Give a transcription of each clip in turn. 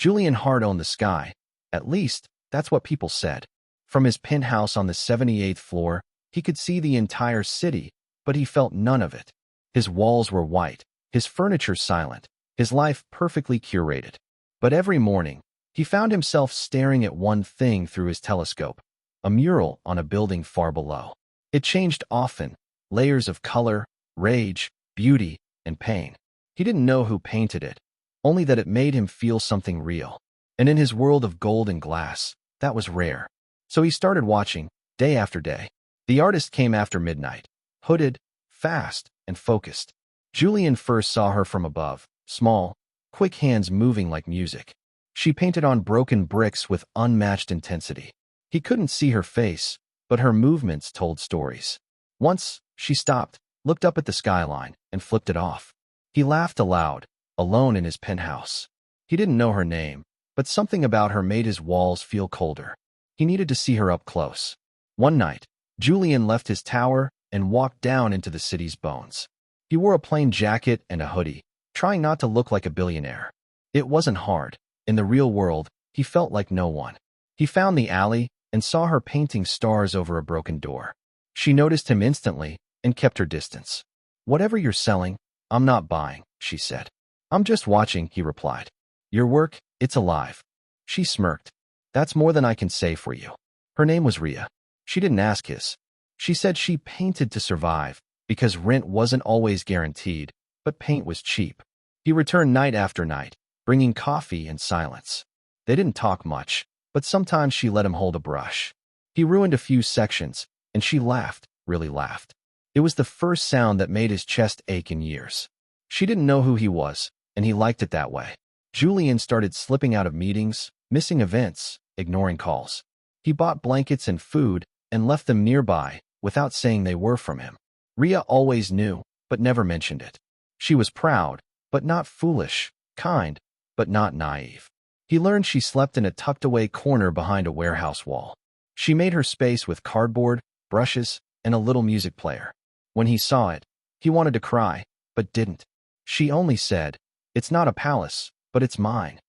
Julian hard owned the sky. At least, that's what people said. From his penthouse on the 78th floor, he could see the entire city, but he felt none of it. His walls were white, his furniture silent, his life perfectly curated. But every morning, he found himself staring at one thing through his telescope, a mural on a building far below. It changed often, layers of color, rage, beauty, and pain. He didn't know who painted it, only that it made him feel something real. And in his world of gold and glass, that was rare. So he started watching, day after day. The artist came after midnight, hooded, fast, and focused. Julian first saw her from above, small, quick hands moving like music. She painted on broken bricks with unmatched intensity. He couldn't see her face, but her movements told stories. Once, she stopped, looked up at the skyline, and flipped it off. He laughed aloud, alone in his penthouse. He didn't know her name, but something about her made his walls feel colder. He needed to see her up close. One night, Julian left his tower and walked down into the city's bones. He wore a plain jacket and a hoodie, trying not to look like a billionaire. It wasn't hard. In the real world, he felt like no one. He found the alley and saw her painting stars over a broken door. She noticed him instantly and kept her distance. "Whatever you're selling, I'm not buying," she said. "I'm just watching," he replied. "Your work, it's alive." She smirked. "That's more than I can say for you." Her name was Ria. She didn't ask his. She said she painted to survive, because rent wasn't always guaranteed, but paint was cheap. He returned night after night, bringing coffee and silence. They didn't talk much, but sometimes she let him hold a brush. He ruined a few sections, and she laughed, really laughed. It was the first sound that made his chest ache in years. She didn't know who he was, and he liked it that way. Julian started slipping out of meetings, missing events, ignoring calls. He bought blankets and food and left them nearby without saying they were from him. Ria always knew, but never mentioned it. She was proud, but not foolish, kind, but not naive. He learned she slept in a tucked-away corner behind a warehouse wall. She made her space with cardboard, brushes, and a little music player. When he saw it, he wanted to cry, but didn't. She only said, "It's not a palace, but it's mine."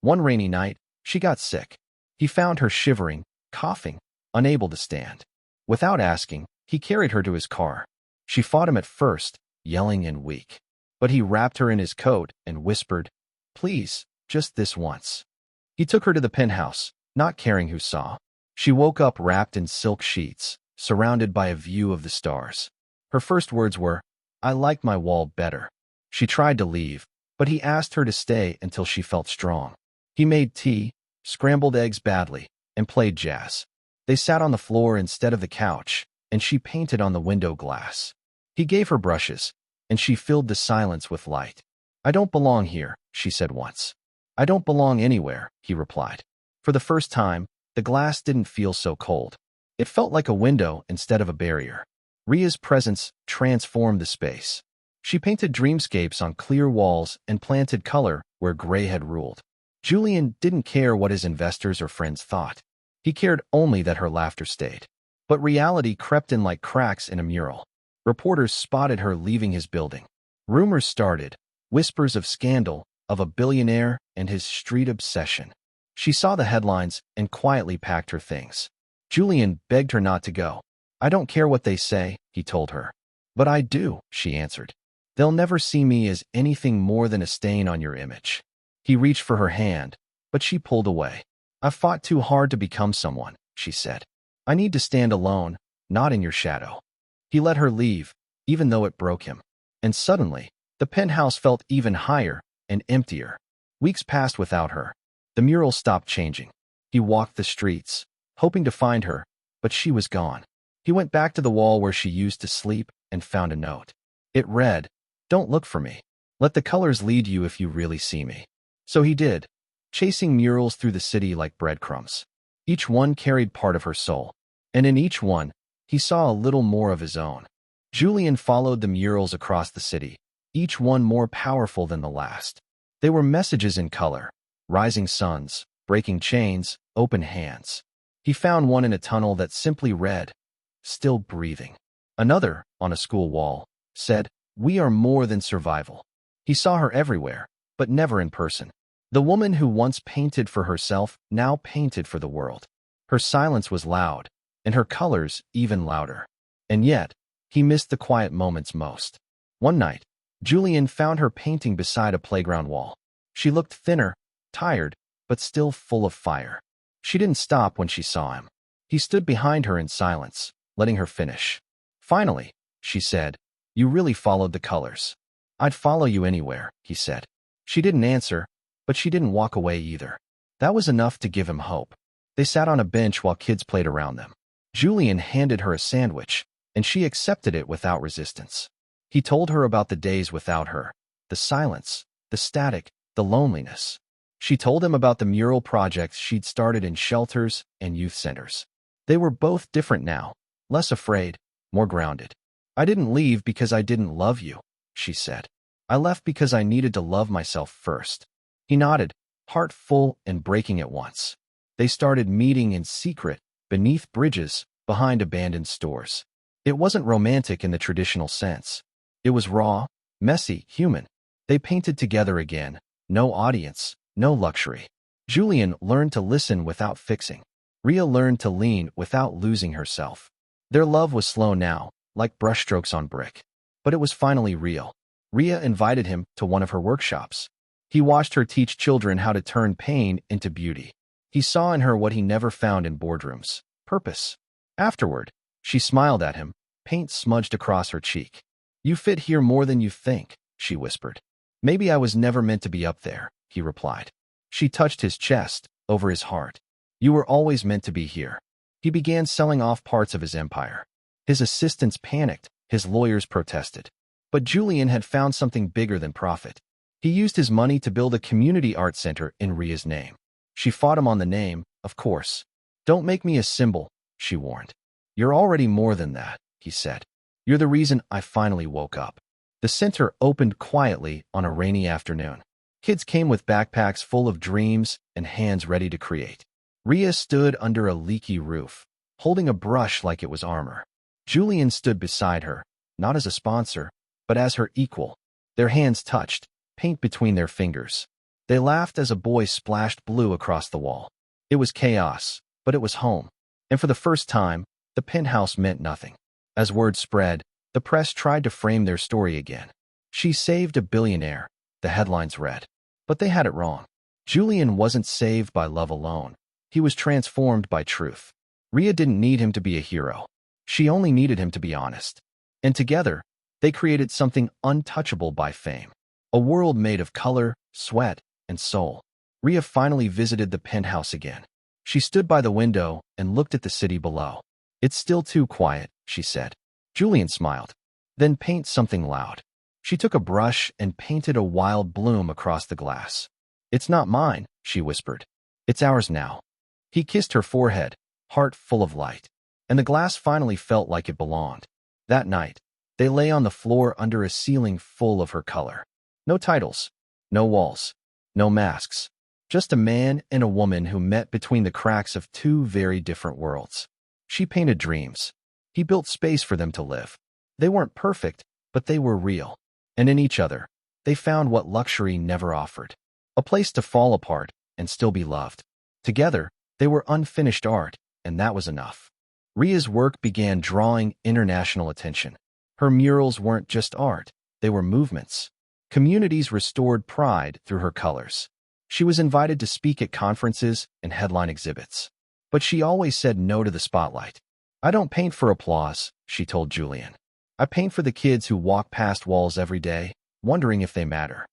One rainy night, she got sick. He found her shivering, coughing, unable to stand. Without asking, he carried her to his car. She fought him at first, yelling and weak. But he wrapped her in his coat and whispered, "Please, just this once." He took her to the penthouse, not caring who saw. She woke up wrapped in silk sheets, surrounded by a view of the stars. Her first words were, "I like my wall better." She tried to leave, but he asked her to stay until she felt strong. He made tea, scrambled eggs badly, and played jazz. They sat on the floor instead of the couch, and she painted on the window glass. He gave her brushes, and she filled the silence with light. "I don't belong here," she said once. "I don't belong anywhere," he replied. For the first time, the glass didn't feel so cold. It felt like a window instead of a barrier. Ria's presence transformed the space. She painted dreamscapes on clear walls and planted color where gray had ruled. Julian didn't care what his investors or friends thought. He cared only that her laughter stayed. But reality crept in like cracks in a mural. Reporters spotted her leaving his building. Rumors started, whispers of scandal, of a billionaire and his street obsession. She saw the headlines and quietly packed her things. Julian begged her not to go. "I don't care what they say," he told her. "But I do," she answered. "They'll never see me as anything more than a stain on your image." He reached for her hand, but she pulled away. "I've fought too hard to become someone," she said. "I need to stand alone, not in your shadow." He let her leave, even though it broke him. And suddenly, the penthouse felt even higher and emptier. Weeks passed without her. The mural stopped changing. He walked the streets, hoping to find her, but she was gone. He went back to the wall where she used to sleep and found a note. It read, "Don't look for me. Let the colors lead you if you really see me." So he did, chasing murals through the city like breadcrumbs. Each one carried part of her soul, and in each one, he saw a little more of his own. Julian followed the murals across the city, each one more powerful than the last. They were messages in color, rising suns, breaking chains, open hands. He found one in a tunnel that simply read, "Still breathing." Another, on a school wall, said, "We are more than survival." He saw her everywhere, but never in person. The woman who once painted for herself now painted for the world. Her silence was loud, and her colors even louder. And yet, he missed the quiet moments most. One night, Julian found her painting beside a playground wall. She looked thinner, tired, but still full of fire. She didn't stop when she saw him. He stood behind her in silence, letting her finish. Finally, she said, "You really followed the colors." "I'd follow you anywhere," he said. She didn't answer, but she didn't walk away either. That was enough to give him hope. They sat on a bench while kids played around them. Julian handed her a sandwich, and she accepted it without resistance. He told her about the days without her, the silence, the static, the loneliness. She told him about the mural projects she'd started in shelters and youth centers. They were both different now, less afraid, more grounded. "I didn't leave because I didn't love you," she said. "I left because I needed to love myself first." He nodded, heart full and breaking at once. They started meeting in secret, beneath bridges, behind abandoned stores. It wasn't romantic in the traditional sense. It was raw, messy, human. They painted together again. No audience, no luxury. Julian learned to listen without fixing. Rhea learned to lean without losing herself. Their love was slow now, like brushstrokes on brick. But it was finally real. Rhea invited him to one of her workshops. He watched her teach children how to turn pain into beauty. He saw in her what he never found in boardrooms: purpose. Afterward, she smiled at him, paint smudged across her cheek. "You fit here more than you think," she whispered. "Maybe I was never meant to be up there," he replied. She touched his chest, over his heart. "You were always meant to be here." He began selling off parts of his empire. His assistants panicked, his lawyers protested. But Julian had found something bigger than profit. He used his money to build a community art center in Rhea's name. She fought him on the name, of course. "Don't make me a symbol," she warned. "You're already more than that," he said. "You're the reason I finally woke up." The center opened quietly on a rainy afternoon. Kids came with backpacks full of dreams and hands ready to create. Rhea stood under a leaky roof, holding a brush like it was armor. Julian stood beside her, not as a sponsor, but as her equal. Their hands touched, paint between their fingers. They laughed as a boy splashed blue across the wall. It was chaos, but it was home. And for the first time, the penthouse meant nothing. As word spread, the press tried to frame their story again. "She saved a billionaire," the headlines read. But they had it wrong. Julian wasn't saved by love alone. He was transformed by truth. Rhea didn't need him to be a hero. She only needed him to be honest. And together, they created something untouchable by fame. A world made of color, sweat, and soul. Rhea finally visited the penthouse again. She stood by the window and looked at the city below. "It's still too quiet," she said. Julian smiled. "Then paint something loud." She took a brush and painted a wild bloom across the glass. "It's not mine," she whispered. "It's ours now." He kissed her forehead, heart full of light. And the glass finally felt like it belonged. That night, they lay on the floor under a ceiling full of her color. No titles, no walls, no masks. Just a man and a woman who met between the cracks of two very different worlds. She painted dreams. He built space for them to live. They weren't perfect, but they were real. And in each other, they found what luxury never offered. A place to fall apart and still be loved. Together, they were unfinished art, and that was enough. Rhea's work began drawing international attention. Her murals weren't just art, they were movements. Communities restored pride through her colors. She was invited to speak at conferences and headline exhibits. But she always said no to the spotlight. "I don't paint for applause," she told Julian. "I paint for the kids who walk past walls every day, wondering if they matter."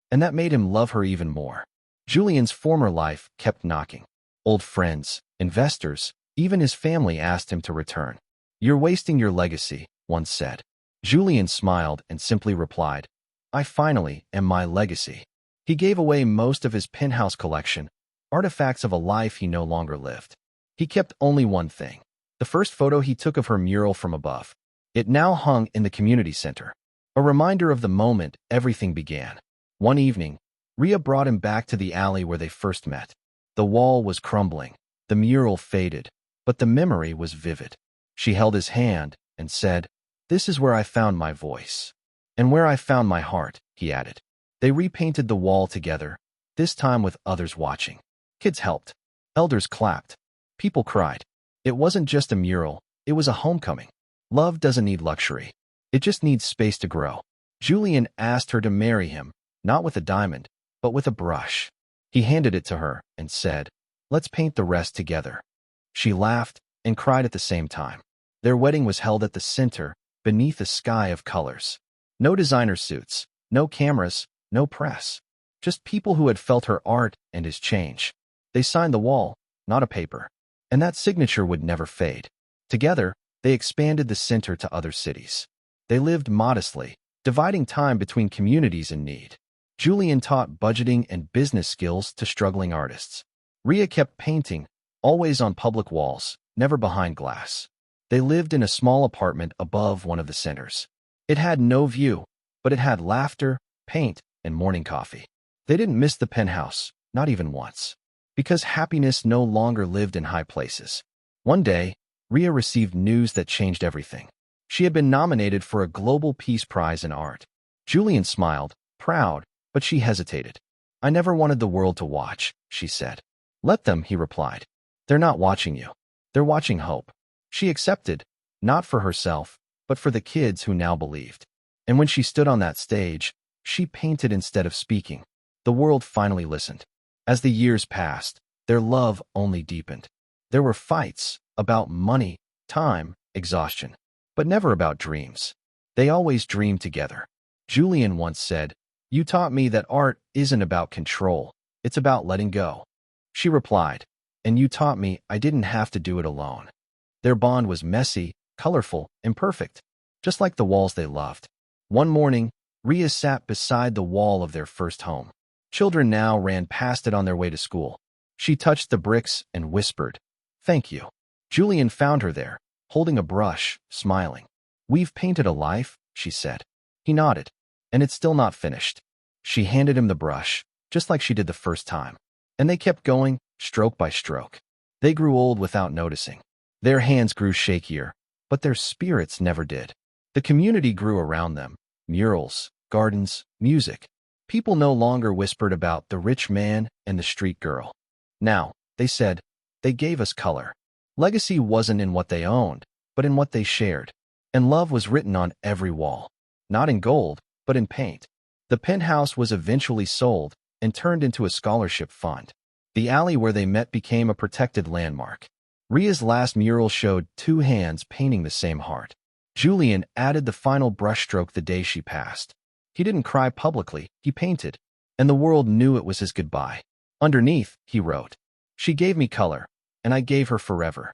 And that made him love her even more. Julian's former life kept knocking. Old friends, investors, even his family asked him to return. "You're wasting your legacy," one said. Julian smiled and simply replied, "I finally am my legacy." He gave away most of his penthouse collection, artifacts of a life he no longer lived. He kept only one thing: the first photo he took of her mural from above. It now hung in the community center, a reminder of the moment everything began. One evening, Rhea brought him back to the alley where they first met. The wall was crumbling, the mural faded, but the memory was vivid. She held his hand and said, "This is where I found my voice. And where I found my heart," he added. They repainted the wall together, this time with others watching. Kids helped. Elders clapped. People cried. It wasn't just a mural, it was a homecoming. Love doesn't need luxury. It just needs space to grow. Julian asked her to marry him, not with a diamond, but with a brush. He handed it to her and said, "Let's paint the rest together." She laughed and cried at the same time. Their wedding was held at the center, beneath a sky of colors. No designer suits, no cameras, no press. Just people who had felt her art and his change. They signed the wall, not a paper. And that signature would never fade. Together, they expanded the center to other cities. They lived modestly, dividing time between communities in need. Julian taught budgeting and business skills to struggling artists. Ria kept painting, always on public walls, never behind glass. They lived in a small apartment above one of the centers. It had no view, but it had laughter, paint, and morning coffee. They didn't miss the penthouse, not even once. Because happiness no longer lived in high places. One day, Ria received news that changed everything. She had been nominated for a Global Peace Prize in art. Julian smiled, proud, but she hesitated. "I never wanted the world to watch," she said. "Let them," he replied. "They're not watching you. They're watching hope." She accepted, not for herself, but for the kids who now believed. And when she stood on that stage, she painted instead of speaking. The world finally listened. As the years passed, their love only deepened. There were fights about money, time, exhaustion, but never about dreams. They always dreamed together. Julian once said, "You taught me that art isn't about control, it's about letting go." She replied, "And you taught me I didn't have to do it alone." Their bond was messy, colorful, imperfect, just like the walls they loved. One morning, Ria sat beside the wall of their first home. Children now ran past it on their way to school. She touched the bricks and whispered, "Thank you." Julian found her there, holding a brush, smiling. "We've painted a life," she said. He nodded. "And it's still not finished." She handed him the brush, just like she did the first time. And they kept going, stroke by stroke. They grew old without noticing. Their hands grew shakier, but their spirits never did. The community grew around them. Murals, gardens, music. People no longer whispered about the rich man and the street girl. Now, they said, they gave us color. Legacy wasn't in what they owned, but in what they shared. And love was written on every wall. Not in gold, but in paint. The penthouse was eventually sold and turned into a scholarship fund. The alley where they met became a protected landmark. Ria's last mural showed two hands painting the same heart. Julian added the final brushstroke the day she passed. He didn't cry publicly, he painted, and the world knew it was his goodbye. Underneath, he wrote, "She gave me color, and I gave her forever."